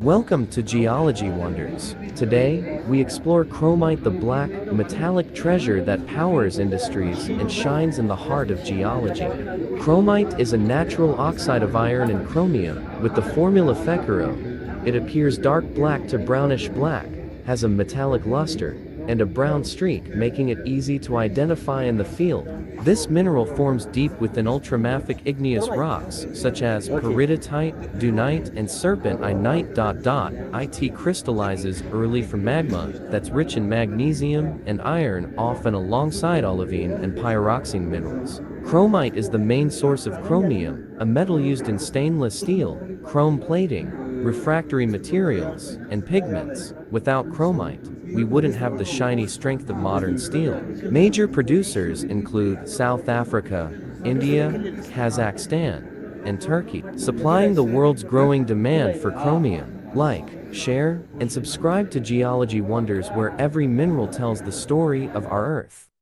Welcome to Geology Wonders. Today, we explore chromite, the black, metallic treasure that powers industries and shines in the heart of geology. Chromite is a natural oxide of iron and chromium, with the formula Fekiro. It appears dark black to brownish black, has a metallic luster, and a brown streak, making it easy to identify in the field. This mineral forms deep within ultramafic igneous rocks, such as peridotite, dunite, and serpentinite. It crystallizes early from magma that's rich in magnesium and iron, often alongside olivine and pyroxene minerals. Chromite is the main source of chromium, a metal used in stainless steel, chrome plating, refractory materials, and pigments. Without chromite, we wouldn't have the shiny strength of modern steel. Major producers include South Africa, India, Kazakhstan, and Turkey, supplying the world's growing demand for chromium. Like, share, and subscribe to Geology Wonders, where every mineral tells the story of our Earth.